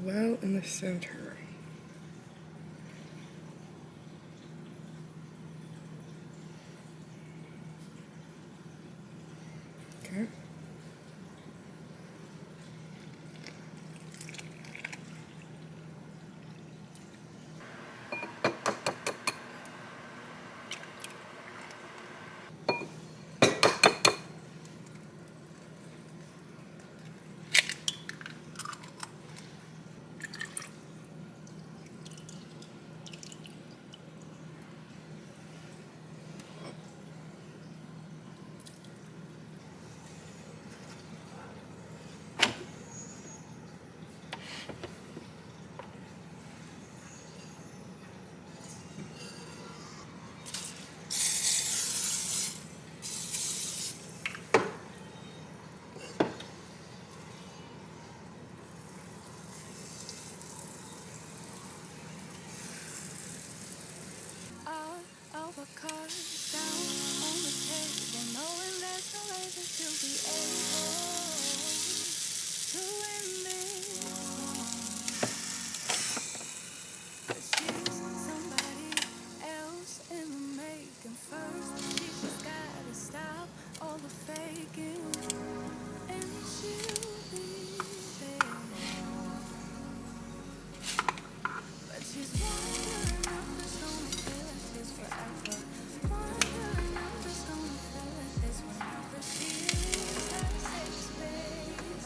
glow in the center. Okay. Cards down on the table, knowing there's no reason to be able to win this. But she's somebody else in the making. First, she just gotta stop all the faking, and she'll be there. But she's wondering if it's gonna feel like this forever. Wondering if it's gonna feel like this whenever she leaves her safe space.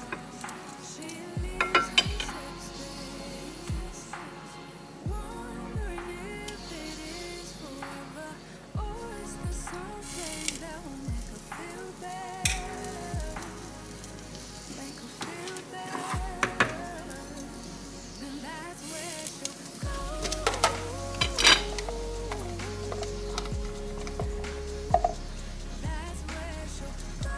She leaves her safe space. Wondering if it is forever, or is there something that will make her feel better? Make her feel better. Then that's where she'll go. That's where she'll go.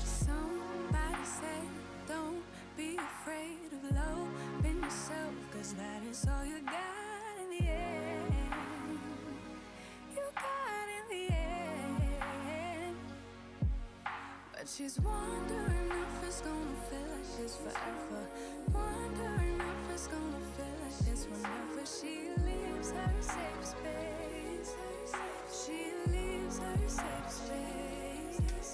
Somebody say, don't be afraid of loving yourself, 'cause that is all you got in the end. You got in the end. But she's wondering if it's gonna feel like this forever. Wondering if it's gonna feel like this whenever she leaves her safe space. She leaves her safe space.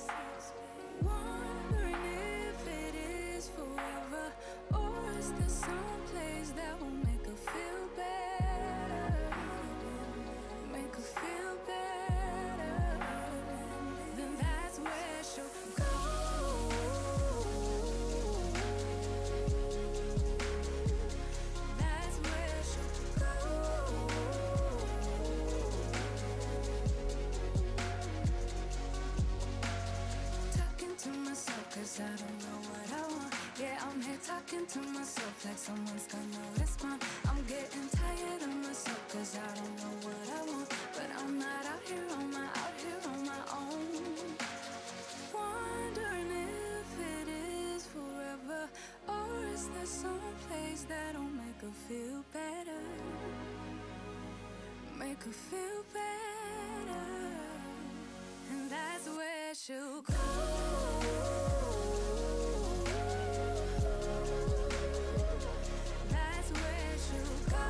Wondering if it is forever, or is there some place that will make her feel better? Make her feel better. Then that's where she'll go. That's where she'll go. Talking to myself 'cause I don't know what I want. Yeah, I'm here talking to myself like someone's gonna respond. I'm getting tired of myself 'cause I don't know what I want. But I'm not out here on my own. Wondering if it is forever, or is there some place that'll make her feel better? Make her feel better. And that's where she'll go. That's where she'll go.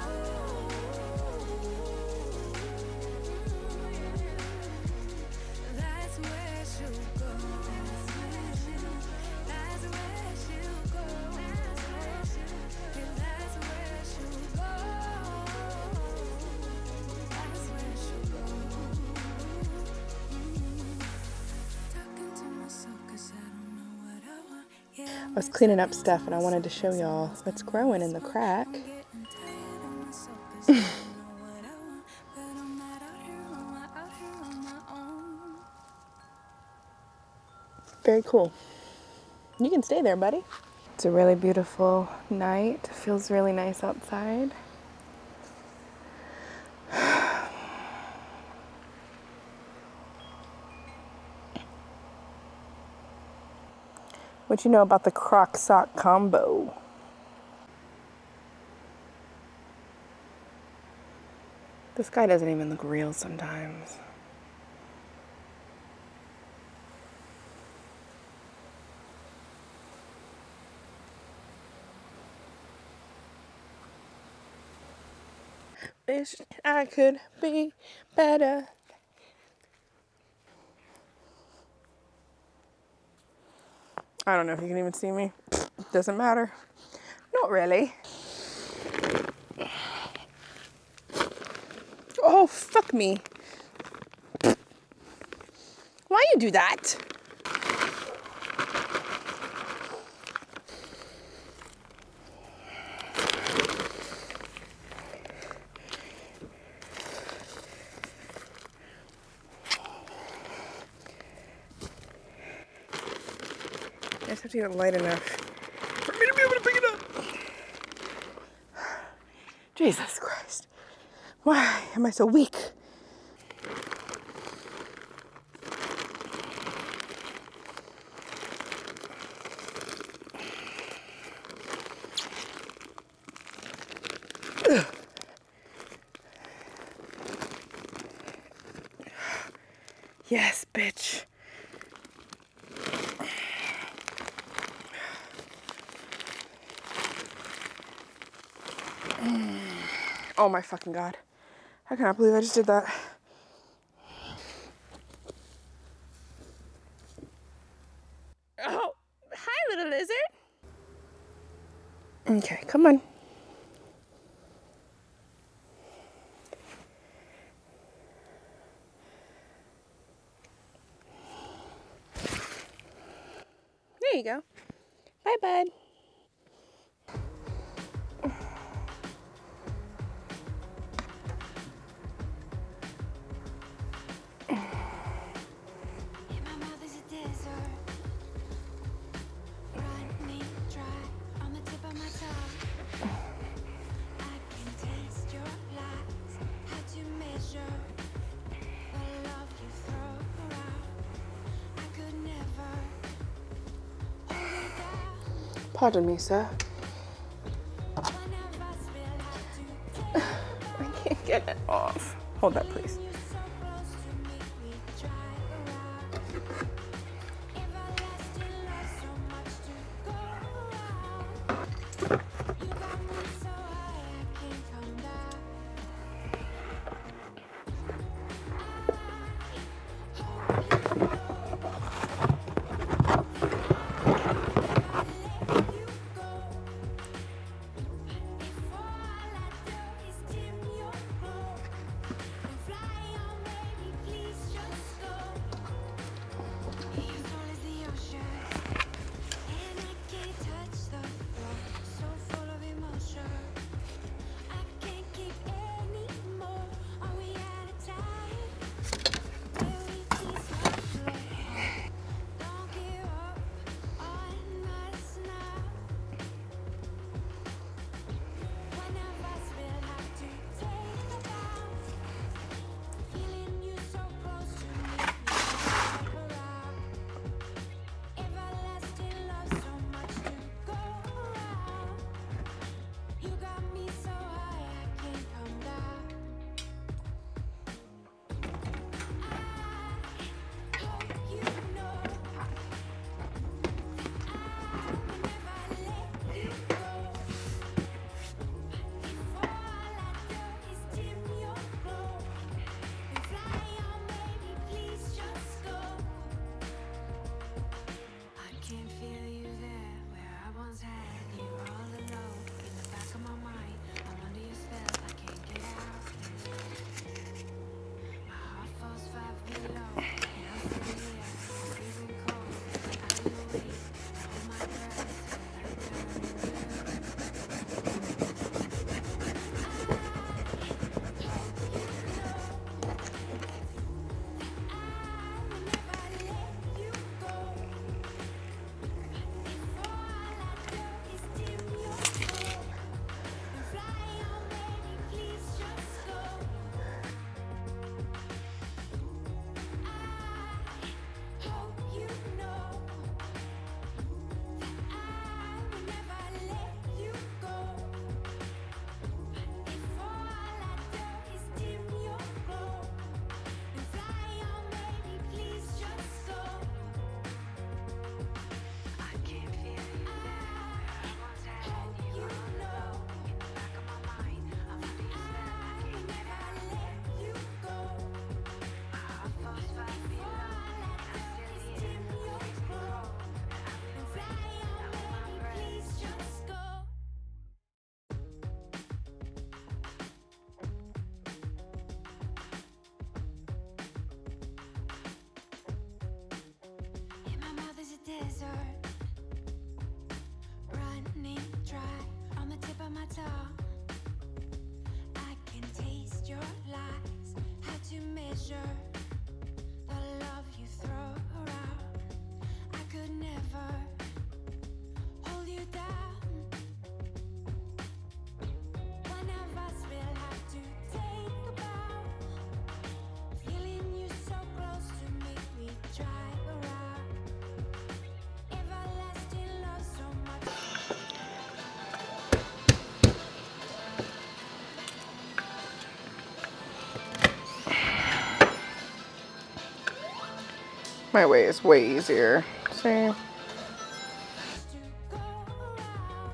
That's where she'll go. That's where she'll go. That's where she'll go. That's where she'll go. That's where she'll go. Talking to myself 'cause I don't know what I want. Yeah, I was cleaning up stuff and I wanted to show y'all what's growing in the crack. I'm getting tired of myself 'cause I don't know what I want. But I'm not out here on my own. Very cool. You can stay there, buddy. It's a really beautiful night. Feels really nice outside. What you know about the crock sock combo? This guy doesn't even look real sometimes. Wish I could be better. I don't know if you can even see me. Doesn't matter. Not really. Oh, fuck me. Why you do that? I just have to get it light enough for me to be able to pick it up. Jesus Christ. Why am I so weak? Ugh. Yes, bitch. Oh my fucking God. I cannot believe I just did that. Oh, hi, little lizard. Okay, come on. There you go. Bye, bud. Pardon me, sir. I can't get it off. Hold that, please. desert running dry on the tip of my tongue. I can taste your lies, how to measure the love you throw around. I could never hold you down. One of us will have to take a bow. Feeling you so close to make me drive around. Everlasting love so much. My way is way easier. See? To go around.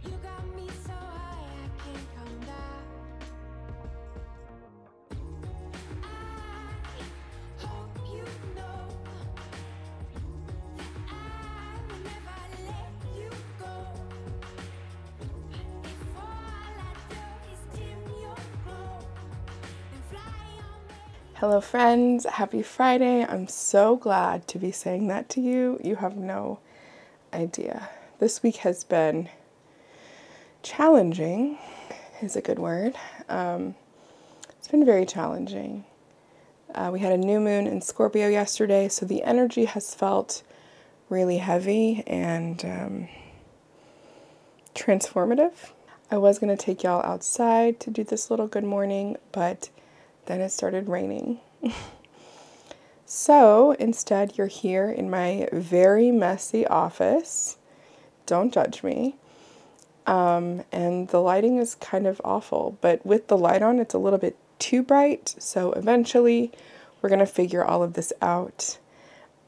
You got me so high I can't come down. I hope you know that I will never let you go. If all I do is dim your glow and fly away. Hello friends, happy Friday. I'm so glad to be saying that to you. You have no idea. This week has been challenging, is a good word. It's been very challenging. We had a new moon in Scorpio yesterday, so the energy has felt really heavy and transformative. I was going to take y'all outside to do this little good morning, but then it started raining. So instead, you're here in my very messy office. Don't judge me. And the lighting is kind of awful, but with the light on, it's a little bit too bright. So eventually, we're going to figure all of this out.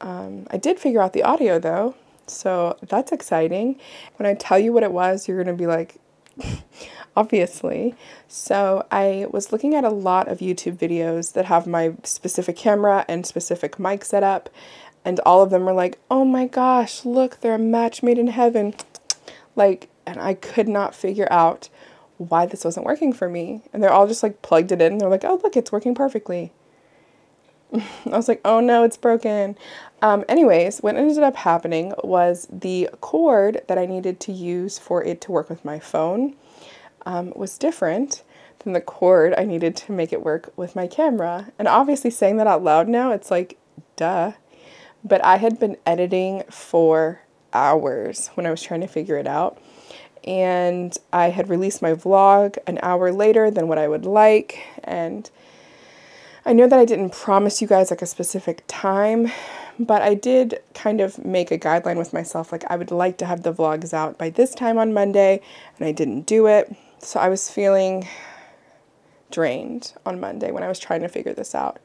I did figure out the audio though, so that's exciting. When I tell you what it was, you're going to be like, obviously. So I was looking at a lot of YouTube videos that have my specific camera and specific mic set up, and all of them are like, oh my gosh, look, they're a match made in heaven. Like, and I could not figure out why this wasn't working for me. And they're all just like plugged it in. They're like, oh, look, it's working perfectly. I was like, oh no, it's broken. Anyways, what ended up happening was the cord that I needed to use for it to work with my phone was different than the cord I needed to make it work with my camera. And obviously saying that out loud now, it's like, duh. But I had been editing for hours when I was trying to figure it out. And I had released my vlog an hour later than what I would like. And I know that I didn't promise you guys like a specific time, but I did kind of make a guideline with myself. Like I would like to have the vlogs out by this time on Monday, and I didn't do it. So I was feeling drained on Monday when I was trying to figure this out.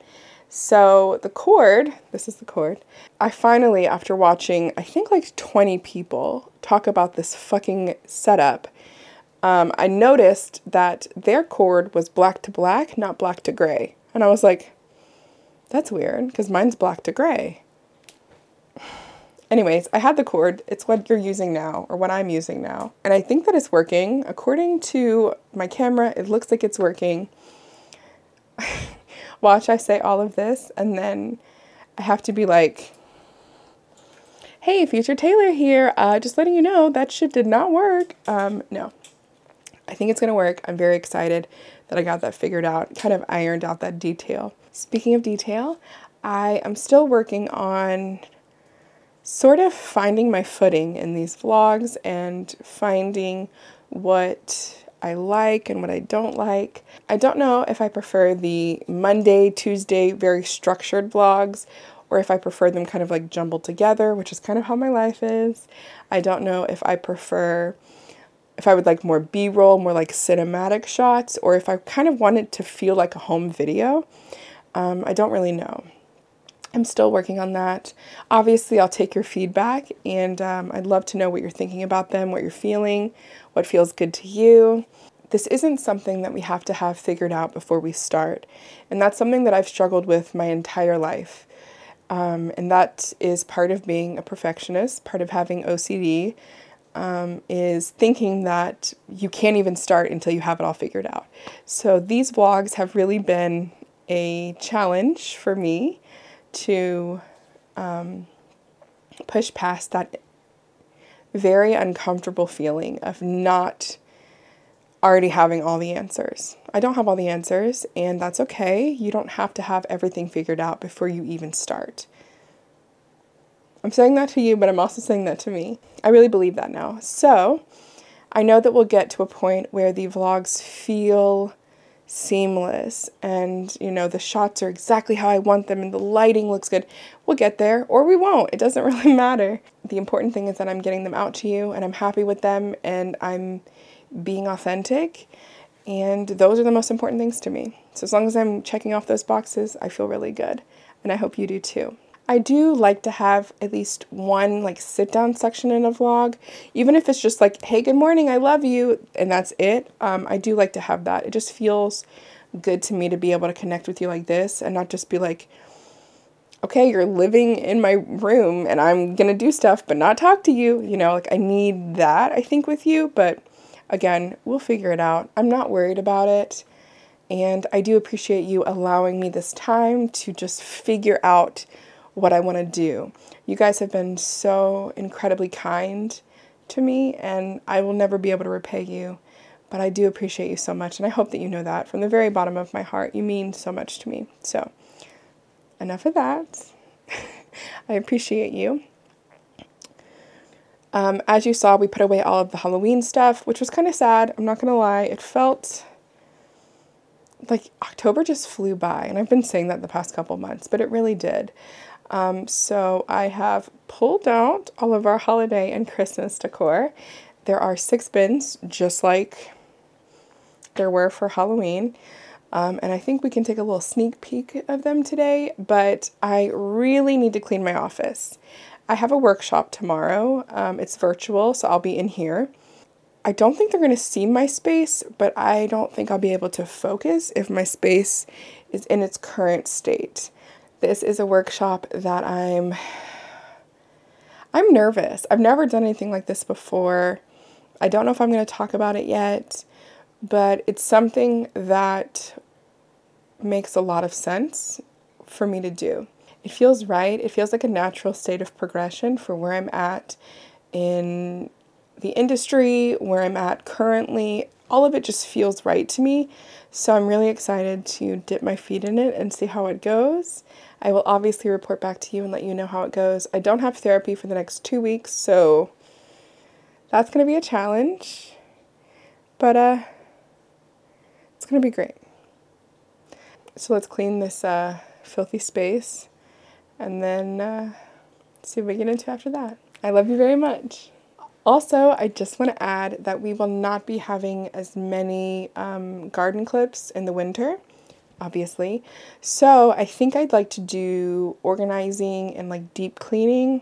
So the cord, this is the cord, I finally, after watching, I think like 20 people talk about this fucking setup, I noticed that their cord was black to black, not black to gray. And I was like, that's weird, because mine's black to gray. Anyways, I had the cord. It's what you're using now, or what I'm using now. And I think that it's working. According to my camera, it looks like it's working. Watch I say all of this, and then I have to be like, hey, Future Taylor here. Just letting you know that shit did not work. No, I think it's going to work. I'm very excited that I got that figured out, kind of ironed out that detail. Speaking of detail, I am still working on sort of finding my footing in these vlogs and finding what I like and what I don't like. I don't know if I prefer the Monday, Tuesday, very structured vlogs, or if I prefer them kind of like jumbled together, which is kind of how my life is. I don't know if I would like more B-roll, more like cinematic shots, or if I kind of want it to feel like a home video. I don't really know. I'm still working on that. Obviously, I'll take your feedback, and I'd love to know what you're thinking about them, what you're feeling, what feels good to you. This isn't something that we have to have figured out before we start, and that's something that I've struggled with my entire life. And that is part of being a perfectionist, part of having OCD, is thinking that you can't even start until you have it all figured out. So these vlogs have really been a challenge for me to push past that very uncomfortable feeling of not already having all the answers. I don't have all the answers, and that's okay. You don't have to have everything figured out before you even start. I'm saying that to you, but I'm also saying that to me. I really believe that now. So I know that we'll get to a point where the vlogs feel seamless and, you know, the shots are exactly how I want them and the lighting looks good. We'll get there, or we won't. It doesn't really matter. The important thing is that I'm getting them out to you and I'm happy with them and I'm being authentic, and those are the most important things to me. So as long as I'm checking off those boxes, I feel really good, and I hope you do too. I do like to have at least one like sit down section in a vlog, even if it's just like, hey, good morning, I love you, and that's it. I do like to have that. It just feels good to me to be able to connect with you like this and not just be like, okay, you're living in my room and I'm gonna do stuff but not talk to you. You know, like I need that, I think, with you, but again, we'll figure it out. I'm not worried about it. And I do appreciate you allowing me this time to just figure out what I want to do. You guys have been so incredibly kind to me, and I will never be able to repay you. But I do appreciate you so much, and I hope that you know that from the very bottom of my heart. You mean so much to me. So, enough of that. I appreciate you. As you saw, we put away all of the Halloween stuff, which was kind of sad. I'm not going to lie. It felt like October just flew by, and I've been saying that the past couple months, but it really did. So I have pulled out all of our holiday and Christmas decor. There are 6 bins, just like there were for Halloween. And I think we can take a little sneak peek of them today, but I really need to clean my office. I have a workshop tomorrow. It's virtual, so I'll be in here. I don't think they're going to see my space, but I don't think I'll be able to focus if my space is in its current state. This is a workshop that I'm nervous. I've never done anything like this before. I don't know if I'm going to talk about it yet, but it's something that makes a lot of sense for me to do. It feels right. It feels like a natural state of progression for where I'm at in the industry, where I'm at currently. All of it just feels right to me. So I'm really excited to dip my feet in it and see how it goes. I will obviously report back to you and let you know how it goes. I don't have therapy for the next 2 weeks, so that's going to be a challenge. But it's going to be great. So let's clean this filthy space and then see what we get into after that. I love you very much. Also, I just want to add that we will not be having as many garden clips in the winter, obviously. So I think I'd like to do organizing and like deep cleaning.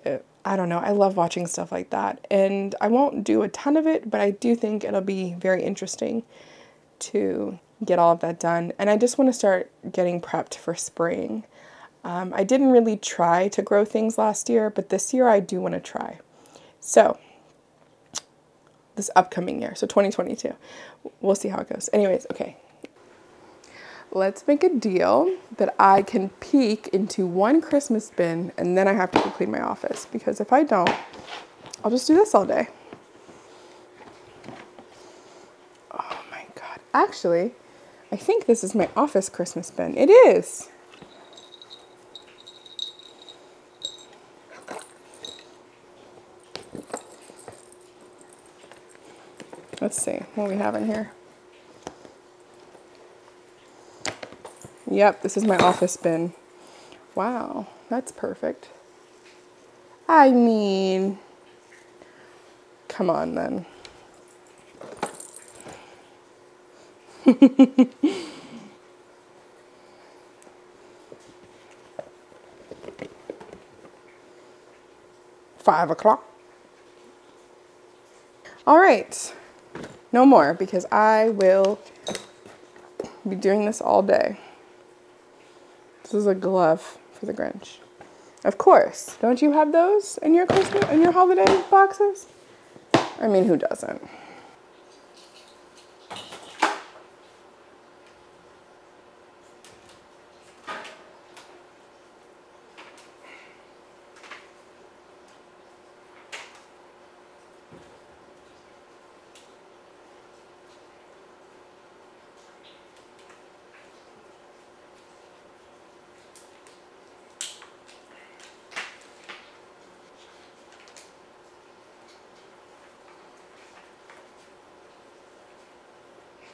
I don't know. I love watching stuff like that. And I won't do a ton of it, but I do think it'll be very interesting to get all of that done. And I just want to start getting prepped for spring. I didn't really try to grow things last year, but this year I do want to try. So, this upcoming year, so 2022, we'll see how it goes. Anyways, okay. Let's make a deal that I can peek into one Christmas bin and then I have to go clean my office, because if I don't, I'll just do this all day. Oh my God. Actually, I think this is my office Christmas bin. It is. Let's see what we have in here. Yep, this is my office bin. Wow, that's perfect. I mean, come on then. Five o'clock. All right. No more, because I will be doing this all day. This is a glove for the Grinch. Of course. Don't you have those in your Christmas, in your holiday boxes? I mean, who doesn't?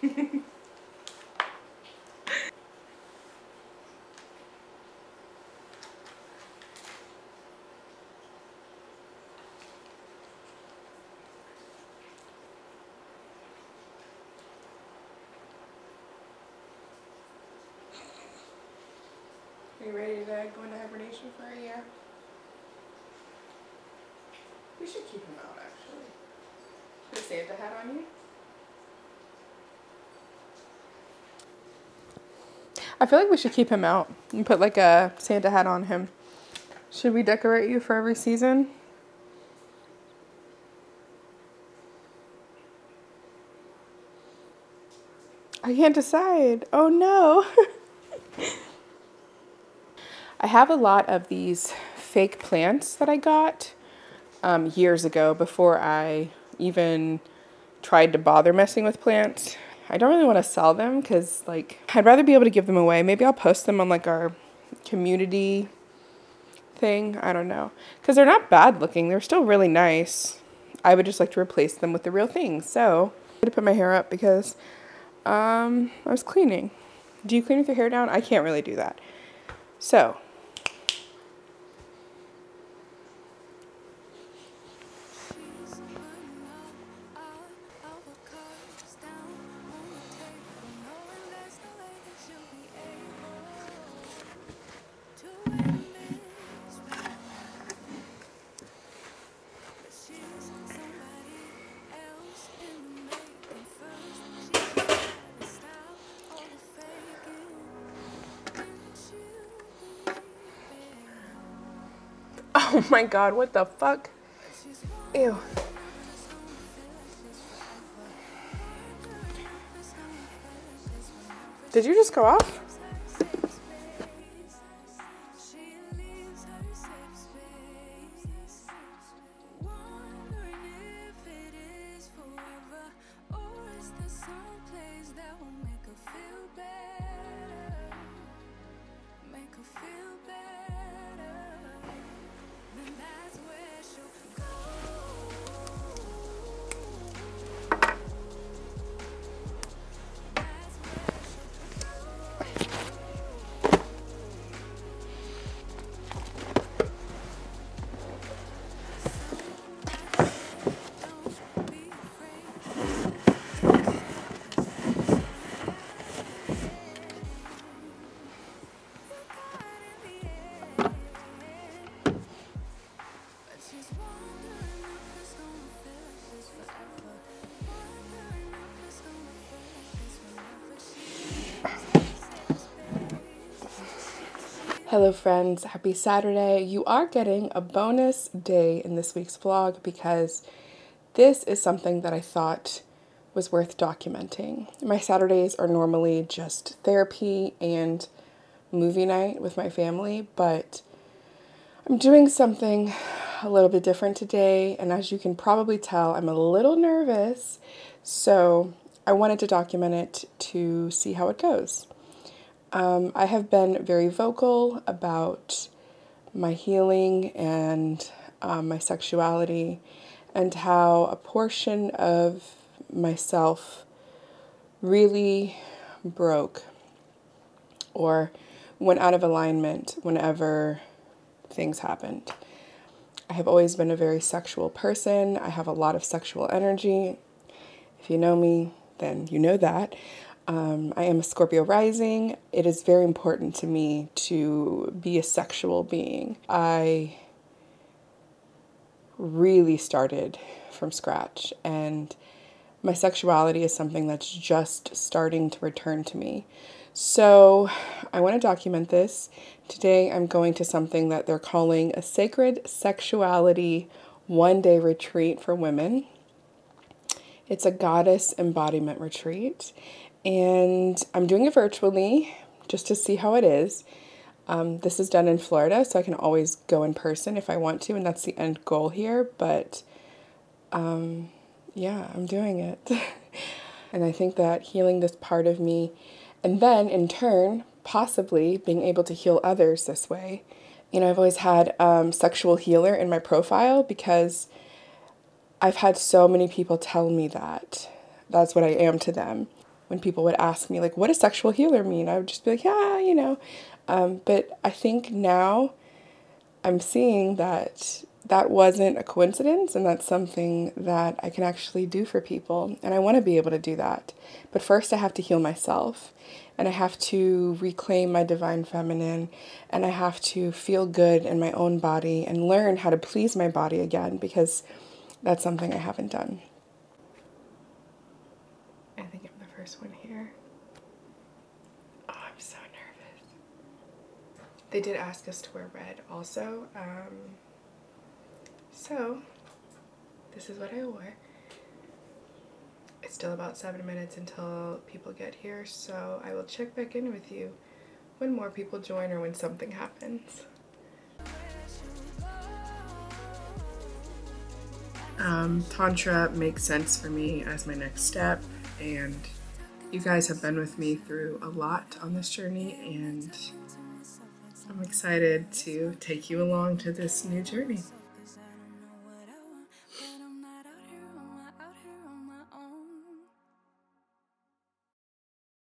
Are you ready to go into hibernation for a year? We should keep him out, actually. Put a Santa hat on you? I feel like we should keep him out and put like a Santa hat on him. Should we decorate you for every season? I can't decide. Oh no. I have a lot of these fake plants that I got years ago before I even tried to bother messing with plants. I don't really want to sell them because like I'd rather be able to give them away. Maybe I'll post them on like our community thing. I don't know. Because they're not bad looking. They're still really nice. I would just like to replace them with the real thing. So I'm going to put my hair up because I was cleaning. Do you clean with your hair down? I can't really do that. So oh my god, what the fuck? Ew. Did you just go off? Hello friends, happy Saturday. You are getting a bonus day in this week's vlog because this is something that I thought was worth documenting. My Saturdays are normally just therapy and movie night with my family, but I'm doing something a little bit different today, and as you can probably tell, I'm a little nervous, so I wanted to document it to see how it goes. I have been very vocal about my healing and my sexuality and how a portion of myself really broke or went out of alignment whenever things happened. I have always been a very sexual person. I have a lot of sexual energy. If you know me, then you know that. I am a Scorpio rising. It is very important to me to be a sexual being. I really started from scratch, and my sexuality is something that's just starting to return to me. So I want to document this. Today I'm going to something that they're calling a sacred sexuality one-day retreat for women. It's a goddess embodiment retreat, and I'm doing it virtually just to see how it is. This is done in Florida, so I can always go in person if I want to, and that's the end goal here, but yeah, I'm doing it. And I think that healing this part of me, and then in turn, possibly being able to heal others this way. You know, I've always had sexual healer in my profile because I've had so many people tell me that that's what I am to them. when people would ask me, like, what does sexual healer mean? I would just be like, yeah, you know. But I think now I'm seeing that that wasn't a coincidence, and that's something that I can actually do for people. And I want to be able to do that. But first, I have to heal myself, and I have to reclaim my divine feminine, and I have to feel good in my own body and learn how to please my body again, because that's something I haven't done. I think I'm the first one here. Oh, I'm so nervous. They did ask us to wear red also. So this is what I wore. It's still about 7 minutes until people get here, so I will check back in with you when more people join or when something happens. Tantra makes sense for me as my next step, and you guys have been with me through a lot on this journey, and I'm excited to take you along to this new journey.